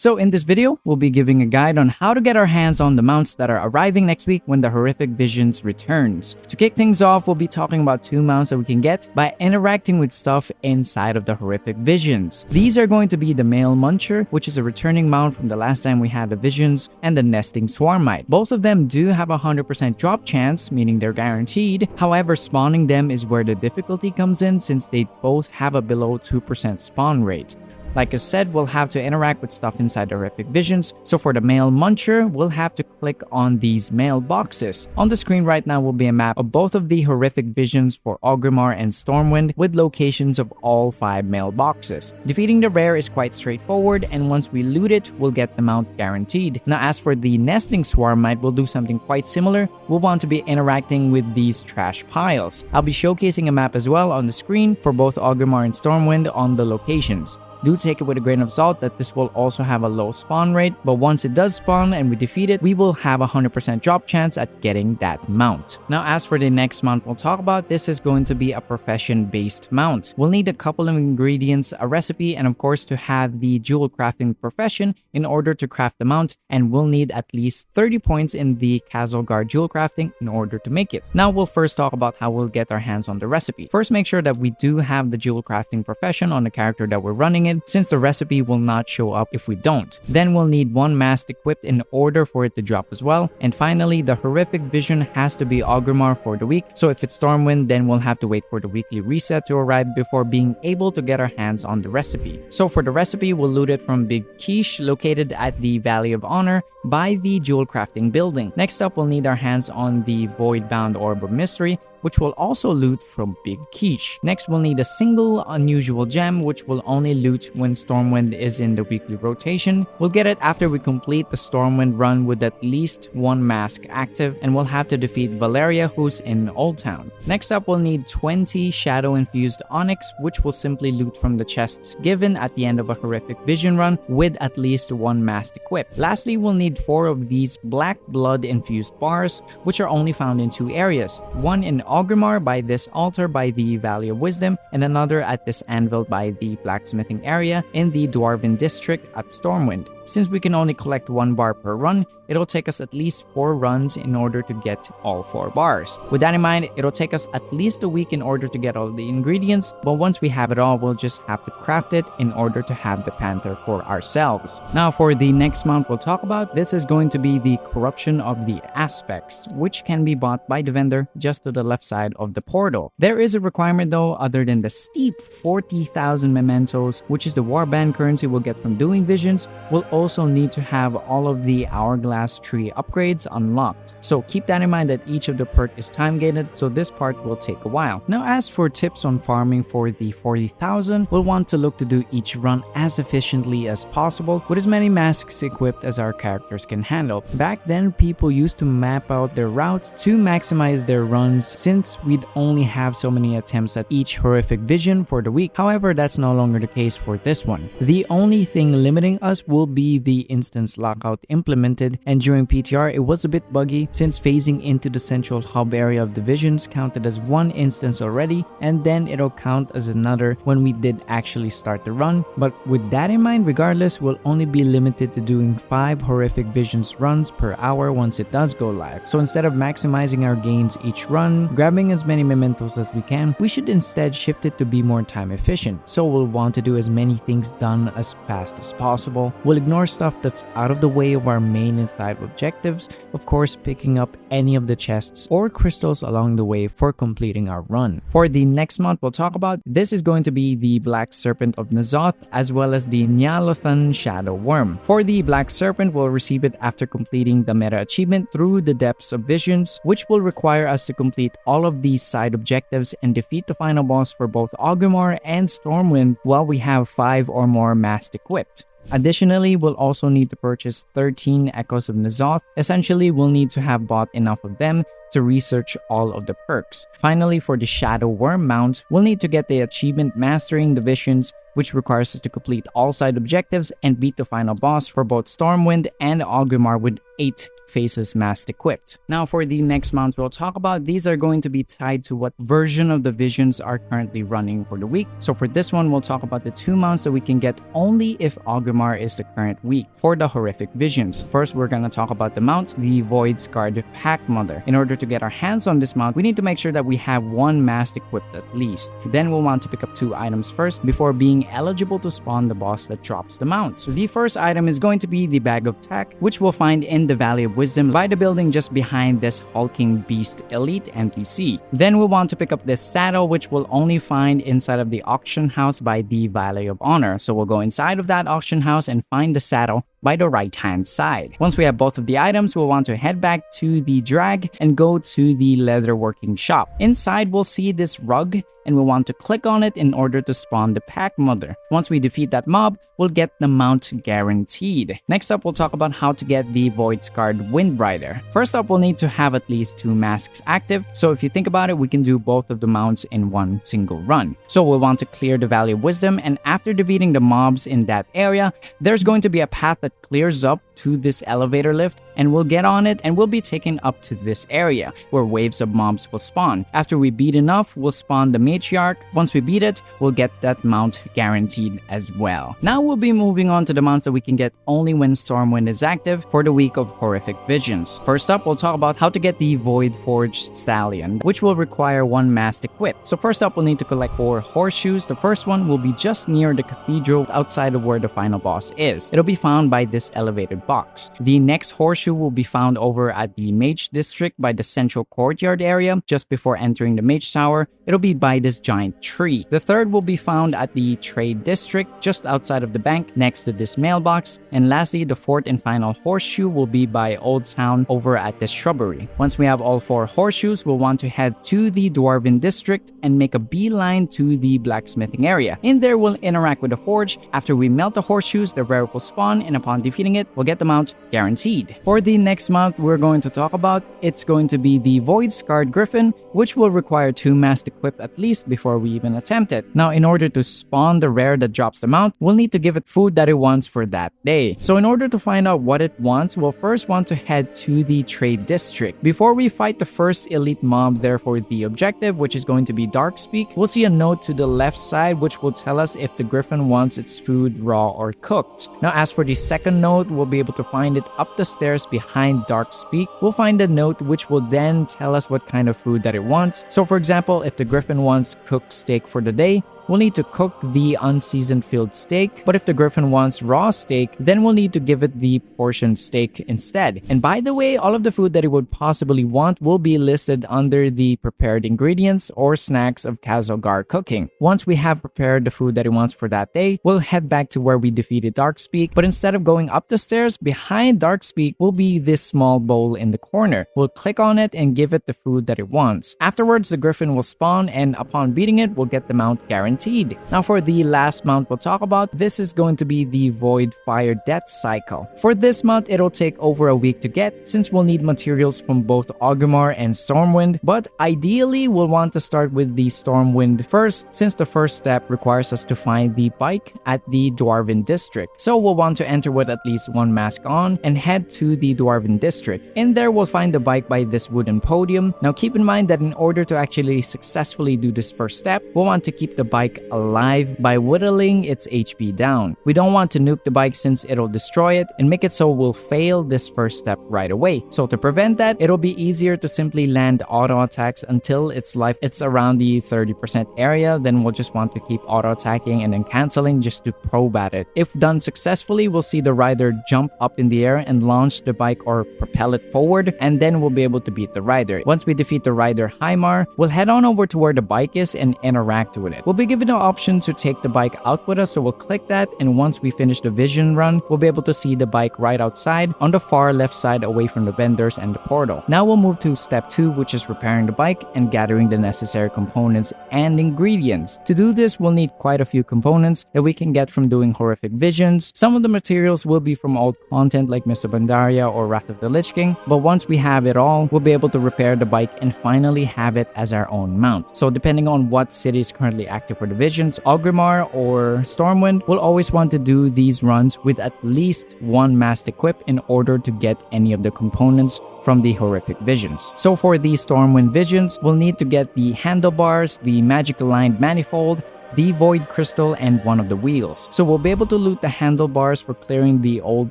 So in this video, we'll be giving a guide on how to get our hands on the mounts that are arriving next week when the Horrific Visions returns. To kick things off, we'll be talking about 2 mounts that we can get by interacting with stuff inside of the Horrific Visions. These are going to be the male Muncher, which is a returning mount from the last time we had the Visions, and the nesting Swarmite. Both of them do have a 100% drop chance, meaning they're guaranteed. However, spawning them is where the difficulty comes in since they both have a below 2% spawn rate. Like I said, we'll have to interact with stuff inside the Horrific Visions. So for the male Muncher, we'll have to click on these mailboxes. On the screen right now will be a map of both of the Horrific Visions for Orgrimmar and Stormwind with locations of all 5 mailboxes. Defeating the rare is quite straightforward, and once we loot it, we'll get the mount guaranteed. Now as for the nesting Swarmite, we'll do something quite similar. We'll want to be interacting with these trash piles. I'll be showcasing a map as well on the screen for both Orgrimmar and Stormwind on the locations. Do take it with a grain of salt that this will also have a low spawn rate, but once it does spawn and we defeat it, we will have a 100% drop chance at getting that mount. Now as for the next mount we'll talk about, this is going to be a profession-based mount. We'll need a couple of ingredients, a recipe, and of course to have the Jewelcrafting profession in order to craft the mount, and we'll need at least 30 points in the Castle Guard Jewelcrafting in order to make it. Now we'll first talk about how we'll get our hands on the recipe. First, make sure that we do have the Jewelcrafting profession on the character that we're running it, since the recipe will not show up if we don't. Then we'll need 1 mask equipped in order for it to drop as well. And finally, the Horrific Vision has to be Orgrimmar for the week. So if it's Stormwind, then we'll have to wait for the weekly reset to arrive before being able to get our hands on the recipe. So for the recipe, we'll loot it from Big Quiche, located at the Valley of Honor by the Jewelcrafting building. Next up, we'll need our hands on the Voidbound Orb of Mystery, which will also loot from Big Quiche. Next, we'll need a single unusual gem, which will only loot when Stormwind is in the weekly rotation. We'll get it after we complete the Stormwind run with at least 1 mask active, and we'll have to defeat Valeria, who's in Old Town. Next up, we'll need 20 Shadow-infused Onyx, which will simply loot from the chests given at the end of a Horrific Vision run with at least 1 mask equipped. Lastly, we'll need 4 of these Black Blood-infused bars, which are only found in 2 areas. One in Orgrimmar by this altar by the Valley of Wisdom, and another at this anvil by the blacksmithing area in the Dwarven district at Stormwind. Since we can only collect 1 bar per run, it'll take us at least 4 runs in order to get all 4 bars. With that in mind, it'll take us at least a week in order to get all the ingredients, but once we have it all, we'll just have to craft it in order to have the Panther for ourselves. Now for the next mount we'll talk about, this is going to be the Corruption of the Aspects, which can be bought by the vendor just to the left side of the portal. There is a requirement though, other than the steep 40,000 mementos, which is the warband currency we'll get from doing visions. We'll also need to have all of the hourglass tree upgrades unlocked. So keep that in mind that each of the perk is time gated, so this part will take a while. Now as for tips on farming for the 40,000, we'll want to look to do each run as efficiently as possible with as many masks equipped as our characters can handle. Back then, people used to map out their routes to maximize their runs since we'd only have so many attempts at each Horrific Vision for the week. However, that's no longer the case for this one. The only thing limiting us will be the instance lockout implemented, and during PTR it was a bit buggy since phasing into the central hub area of divisions counted as 1 instance already, and then it'll count as another when we did actually start the run. But with that in mind, regardless, we'll only be limited to doing 5 Horrific Visions runs per hour once it does go live. So instead of maximizing our gains each run, grabbing as many mementos as we can, we should instead shift it to be more time efficient. So we'll want to do as many things done as fast as possible. We'll ignore stuff that's out of the way of our main and side objectives, of course picking up any of the chests or crystals along the way for completing our run. For the next month we'll talk about, this is going to be the Black Serpent of Ny'alothan as well as the Ny'alothan Shadow Worm. For the Black Serpent, we'll receive it after completing the meta achievement through the Depths of Visions, which will require us to complete all of these side objectives and defeat the final boss for both Orgrimmar and Stormwind while we have 5 or more masks equipped. Additionally, we'll also need to purchase 13 Echoes of Ny'alothan. Essentially, we'll need to have bought enough of them to research all of the perks. Finally, for the Shadow Worm mount, we'll need to get the achievement Mastering the Visions, which requires us to complete all side objectives and beat the final boss for both Stormwind and Orgrimmar with 8 faces masked equipped. Now for the next mounts we'll talk about, these are going to be tied to what version of the visions are currently running for the week. So for this one, we'll talk about the 2 mounts that we can get only if Orgrimmar is the current week for the horrific visions. First, we're going to talk about the mount, the Void Scarred Packmother. In order to get our hands on this mount, we need to make sure that we have 1 mask equipped at least. Then we'll want to pick up 2 items first before being eligible to spawn the boss that drops the mount. So the first item is going to be the Bag of Tack, which we'll find in the Valley of Wisdom by the building just behind this hulking beast elite NPC. Then we'll want to pick up this saddle, which we'll only find inside of the auction house by the Valley of Honor. So we'll go inside of that auction house and find the saddle by the right hand side. Once we have both of the items, we'll want to head back to the drag and go to the leatherworking shop. Inside, we'll see this rug and we'll want to click on it in order to spawn the Packmother. Once we defeat that mob, we'll get the mount guaranteed. Next up, we'll talk about how to get the Void Scarred Windrider. First up, we'll need to have at least 2 masks active. So if you think about it, we can do both of the mounts in one single run. So we'll want to clear the Valley of Wisdom, and after defeating the mobs in that area, there's going to be a path that clears up to this elevator lift, and we'll get on it and we'll be taken up to this area where waves of mobs will spawn. After we beat enough, we'll spawn the matriarch. Once we beat it, we'll get that mount guaranteed as well. Now we'll be moving on to the mounts that we can get only when Stormwind is active for the week of horrific visions. First up, we'll talk about how to get the Void Forged Stallion, which will require 1 mask equipped. So first up, we'll need to collect 4 horseshoes. The first one will be just near the cathedral outside of where the final boss is. It'll be found by this elevated box. The next horseshoe will be found over at the Mage District by the central courtyard area just before entering the Mage Tower. It'll be by this giant tree. The third will be found at the Trade District just outside of the bank next to this mailbox. And lastly, the fourth and final horseshoe will be by Old Town over at this shrubbery. Once we have all 4 horseshoes, we'll want to head to the Dwarven District and make a beeline to the blacksmithing area. In there, we'll interact with the forge. After we melt the horseshoes, the relic will spawn, and upon defeating it, we'll get the mount guaranteed. For the next mount we're going to talk about, it's going to be the Void Scarred Gryphon, which will require 2 masks equipped at least before we even attempt it. Now, in order to spawn the rare that drops the mount, we'll need to give it food that it wants for that day. So in order to find out what it wants, we'll first want to head to the Trade District. Before we fight the first elite mob there for the objective, which is going to be Darkspeak, we'll see a note to the left side which will tell us if the Gryphon wants its food raw or cooked. Now, as for the second note, we'll be able to find it up the stairs behind Darkspeak. We'll find a note which will then tell us what kind of food that it wants. So for example, if the Gryphon wants cooked steak for the day, we'll need to cook the unseasoned filled steak. But if the Gryphon wants raw steak, then we'll need to give it the portioned steak instead. And by the way, all of the food that it would possibly want will be listed under the prepared ingredients or snacks of Kazalgar cooking. Once we have prepared the food that it wants for that day, we'll head back to where we defeated Darkspeak. But instead of going up the stairs, behind Darkspeak will be this small bowl in the corner. We'll click on it and give it the food that it wants. Afterwards, the Gryphon will spawn, and upon beating it, we'll get the mount guaranteed. Now for the last mount we'll talk about, this is going to be the Voidfire Deathcycle. For this mount, it'll take over a week to get since we'll need materials from both Orgrimmar and Stormwind, but ideally we'll want to start with the Stormwind first since the first step requires us to find the bike at the Dwarven District. So we'll want to enter with at least 1 mask on and head to the Dwarven District. In there we'll find the bike by this wooden podium. Now keep in mind that in order to actually successfully do this first step, we'll want to keep the bike alive by whittling its HP down. We don't want to nuke the bike since it'll destroy it and make it so we'll fail this first step right away. So to prevent that, it'll be easier to simply land auto attacks until its life it's around the 30% area. Then we'll just want to keep auto attacking and then canceling just to probe at it. If done successfully, we'll see the rider jump up in the air and launch the bike or propel it forward, and then we'll be able to beat the rider. Once we defeat the rider Hymar, we'll head on over to where the bike is and interact with it. We'll be given the option to take the bike out with us, so we'll click that, and once we finish the vision run, we'll be able to see the bike right outside on the far left side away from the vendors and the portal. Now we'll move to step 2, which is repairing the bike and gathering the necessary components and ingredients. To do this, we'll need quite a few components that we can get from doing horrific visions. Some of the materials will be from old content like Mr. Pandaria or Wrath of the Lich King, but once we have it all, we'll be able to repair the bike and finally have it as our own mount. So depending on what city is currently active for the visions, Orgrimmar or Stormwind, will always want to do these runs with at least one masked equip in order to get any of the components from the horrific visions. So for the Stormwind visions, we'll need to get the handlebars, the magic aligned manifold, the void crystal, and one of the wheels. So we'll be able to loot the handlebars for clearing the old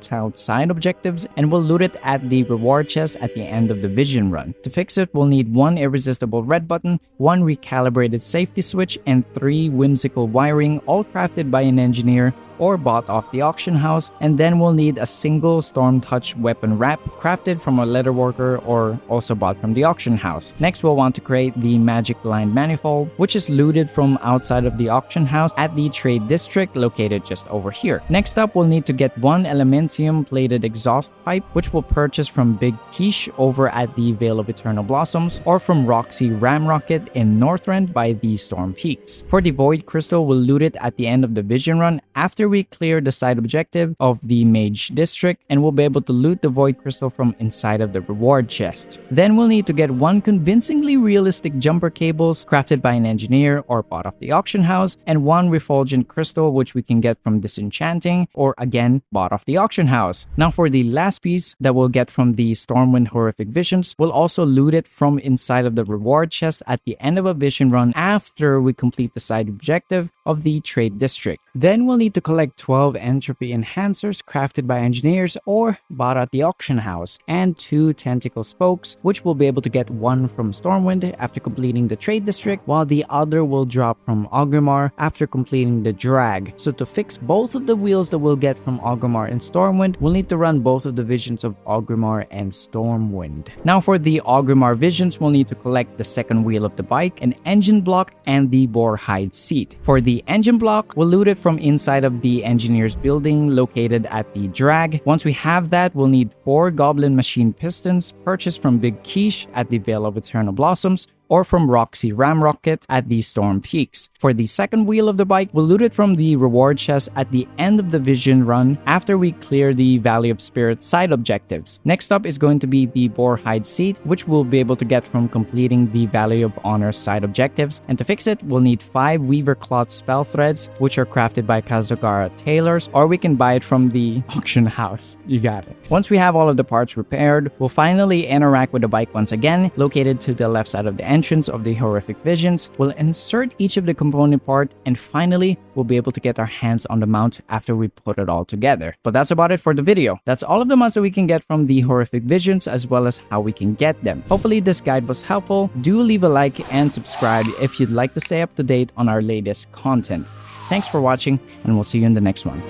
town side objectives, and we'll loot it at the reward chest at the end of the vision run. To fix it, we'll need one irresistible red button, one recalibrated safety switch, and 3 whimsical wiring, all crafted by an engineer or bought off the auction house, and then we'll need a single storm touch weapon wrap crafted from a leatherworker or also bought from the auction house. Next, we'll want to create the magic line manifold, which is looted from outside of the auction house at the trade district located just over here. Next up, we'll need to get one elementium plated exhaust pipe, which we'll purchase from Big Quiche over at the Vale of Eternal Blossoms or from Roxy Ramrocket in Northrend by the Storm Peaks. For the void crystal, we'll loot it at the end of the vision run after we clear the side objective of the Mage District, and we'll be able to loot the Void Crystal from inside of the reward chest. Then we'll need to get one convincingly realistic jumper cables crafted by an engineer or bought off the auction house, and one refulgent crystal which we can get from disenchanting or again bought off the auction house. Now for the last piece that we'll get from the Stormwind Horrific Visions, we'll also loot it from inside of the reward chest at the end of a vision run after we complete the side objective of the Trade District. Then we'll need to collect 12 entropy enhancers crafted by engineers or bought at the auction house, and 2 tentacle spokes, which we'll be able to get one from Stormwind after completing the Trade District, while the other will drop from Orgrimmar after completing the drag. So to fix both of the wheels that we'll get from Orgrimmar and Stormwind, we'll need to run both of the visions of Orgrimmar and Stormwind. Now for the Orgrimmar visions, we'll need to collect the second wheel of the bike, an engine block, and the boar hide seat. For the engine block, we'll loot it from inside of the engineer's building located at the drag. Once we have that, we'll need 4 goblin machine pistons purchased from Big Quiche at the Vale of Eternal Blossoms or from Roxy Ramrocket at the Storm Peaks. For the second wheel of the bike, we'll loot it from the reward chest at the end of the vision run after we clear the Valley of Spirit side objectives. Next up is going to be the boar hide seat, which we'll be able to get from completing the Valley of Honor side objectives. And to fix it, we'll need 5 weaver cloth spell threads, which are crafted by Kazugara tailors, or we can buy it from the auction house. You got it. Once we have all of the parts repaired, we'll finally interact with the bike once again, located to the left side of the entrance of the horrific visions. We'll insert each of the component part, and finally we'll be able to get our hands on the mount after we put it all together. But that's about it for the video. That's all of the mounts that we can get from the horrific visions, as well as how we can get them. Hopefully this guide was helpful. Do leave a like and subscribe if you'd like to stay up to date on our latest content. Thanks for watching, and we'll see you in the next one.